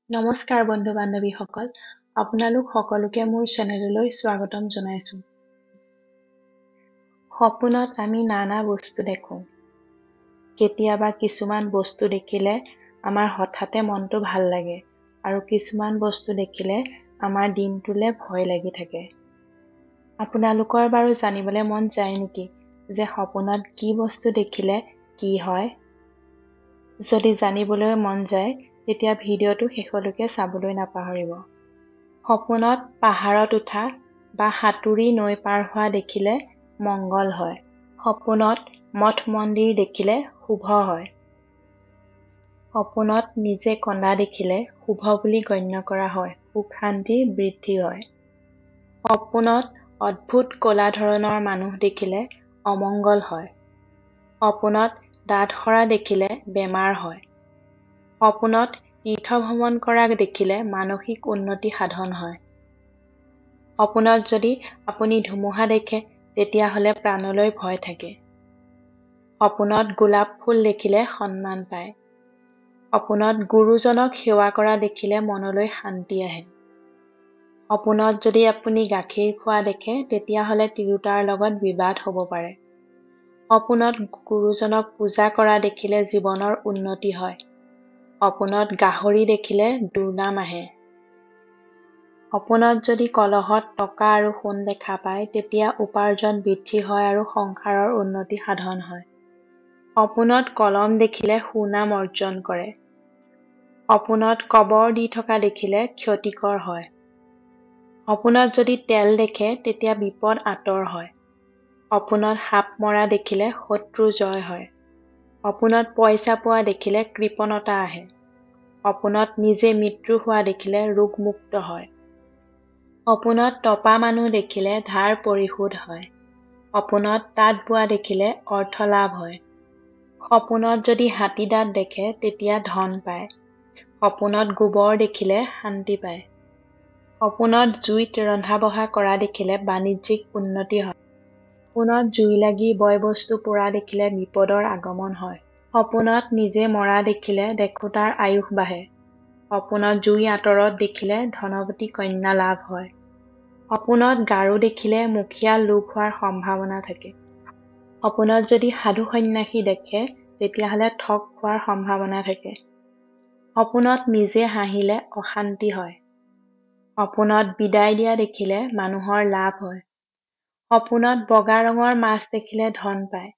নমস্কাৰ বন্ধু বান্ধৱীসকল, আপোনালোক সকলোকে মোৰ চেনেললৈ স্বাগতম জনাইছোঁ। সপোনত আমি নানা বস্তু দেখোঁ। কেতিয়াবা কিছুমান বস্তু দেখিলে আমাৰ হঠাতে মনটো ভাল লাগে আৰু কিছুমান বস্তু দেখিলে আমাৰ দিনটোলে ভয় লাগি থাকে। আপোনালোকৰ বাৰু জানিবলৈ মন যায় নেকি যে সপোনত কি বস্তু দেখিলে কি হয়? যদি জানিবলৈ মন যায় তেতিয়া ভিডিঅ'টো শেষলৈকে চাবলৈ নাপাহৰিব। সপোনত পাহাৰত উঠা বা সাঁতুৰি নৈ পাৰ হোৱা দেখিলে মংগল হয়। সপোনত মঠ মন্দিৰ দেখিলে শুভ হয়। সপোনত নিজে কন্দা দেখিলে শুভ বুলি গণ্য কৰা হয়, সুখ শান্তি বৃদ্ধি হয়। সপোনত অদ্ভুত ক'লা ধৰণৰ মানুহ দেখিলে অমংগল হয়। সপোনত দাঁত সৰা দেখিলে বেমাৰ হয়। সপোনত তীৰ্থ ভ্ৰমণ কৰা দেখিলে মানসিক উন্নতি সাধন হয়। সপোনত যদি আপুনি ধুমুহা দেখে তেতিয়াহ'লে প্ৰাণলৈ ভয় থাকে। সপোনত গোলাপ ফুল দেখিলে সন্মান পায়। সপোনত গুৰুজনক সেৱা কৰা দেখিলে মনলৈ শান্তি আহে। সপোনত যদি আপুনি গাখীৰ খোৱা দেখে তেতিয়াহ'লে তিৰোতাৰ লগত বিবাদ হ'ব পাৰে। সপোনত গুৰুজনক পূজা কৰা দেখিলে জীৱনৰ উন্নতি হয়। সপোনত গাহৰি দেখিলে দুৰ্নাম আহে। সপোনত যদি কলহত টকা আৰু সোণ দেখা পায় তেতিয়া উপাৰ্জন বৃদ্ধি হয় আৰু সংসাৰৰ উন্নতি সাধন হয়। সপোনত কলম দেখিলে সুনাম অৰ্জন কৰে। সপোনত কবৰ দি থকা দেখিলে ক্ষতিকৰ হয়। সপোনত যদি তেল দেখে তেতিয়া বিপদ আঁতৰ হয়। সপোনত সাপ মৰা দেখিলে শত্ৰু জয় হয়। সপোনত পইচা পোৱা দেখিলে কৃপণতা আহে। সপোনত নিজে মৃত্যু হোৱা দেখিলে ৰোগমুক্ত হয়। সপোনত টপা মানুহ দেখিলে ধাৰ পৰিশোধ হয়। সপোনত তাঁত বোৱা দেখিলে অৰ্থ লাভ হয়। সপোনত যদি হাতী দাঁত দেখে তেতিয়া ধন পায়। সপোনত গোবৰ দেখিলে শান্তি পায়। সপোনত জুইত ৰন্ধা বঢ়া কৰা দেখিলে বাণিজ্যিক উন্নতি হয়। সপোনত জুই লাগি বয় বস্তু পোৰা দেখিলে বিপদৰ আগমন হয়। সপোনত নিজে মৰা দেখিলে দেৱতাৰ আয়ুস বাঢ়ে। সপোনত জুই আঁতৰত দেখিলে ধনৱতী কন্যা লাভ হয়। সপোনত গাৰো দেখিলে মুখীয়া লোক হোৱাৰ সম্ভাৱনা থাকে। সপোনত যদি সাধু সন্যাসী দেখে তেতিয়াহ'লে ঠগ খোৱাৰ সম্ভাৱনা থাকে। সপোনত নিজে হাঁহিলে অশান্তি হয়। সপোনত বিদায় দিয়া দেখিলে মানুহৰ লাভ হয়। সপোনত বগা ৰঙৰ মাছ দেখিলে ধন পায়।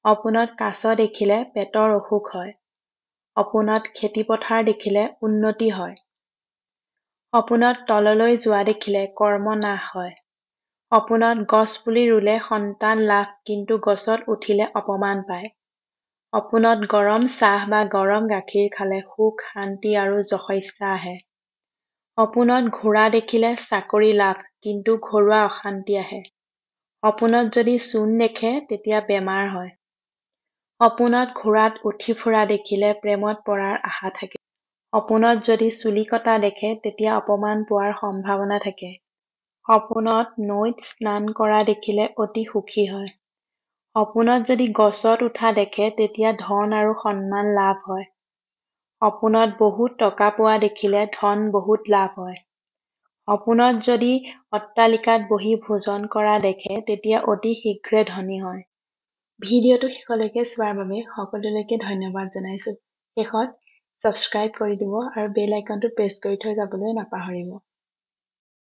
সপোনত কাছ দেখিলে পেটৰ অসুখ হয়। সপোনত খেতি পথাৰ দেখিলে উন্নতি হয়। সপোনত তললৈ যোৱা দেখিলে কৰ্ম নাশ হয়। সপোনত গছ পুলি ৰুলে সন্তান লাভ কিন্তু গছত উঠিলে অপমান পায়। সপোনত গৰম চাহ বা গৰম গাখীৰ খালে সুখ শান্তি আৰু যশস্যা আহে। সপোনত ঘোঁৰা দেখিলে চাকৰি লাভ কিন্তু ঘৰুৱা অশান্তি আহে। সপোনত যদি চূণ দেখে তেতিয়া বেমাৰ হয়। সপোনত ঘোঁৰাত উঠি ফুৰা দেখিলে প্ৰেমত পৰাৰ আশা থাকে। সপোনত যদি চুলি কটা দেখে তেতিয়া অপমান পোৱাৰ সম্ভাৱনা থাকে। সপোনত নৈত স্নান কৰা দেখিলে অতি সুখী হয়। সপোনত যদি গছত উঠা দেখে তেতিয়া ধন আৰু সন্মান লাভ হয়। সপোনত বহুত টকা পোৱা দেখিলে ধন বহুত লাভ হয়। সপোনত যদি অট্টালিকাত বহি ভোজন কৰা দেখে তেতিয়া অতি শীঘ্ৰে ধনী হয়। ভিডিঅ'টো শেষলৈকে চোৱাৰ বাবে সকলোলৈকে ধন্যবাদ জনাইছোঁ। শেষত ছাবস্ক্ৰাইব কৰি দিব আৰু বেল আইকনটো প্ৰেছ কৰি থৈ যাবলৈ নাপাহৰিব।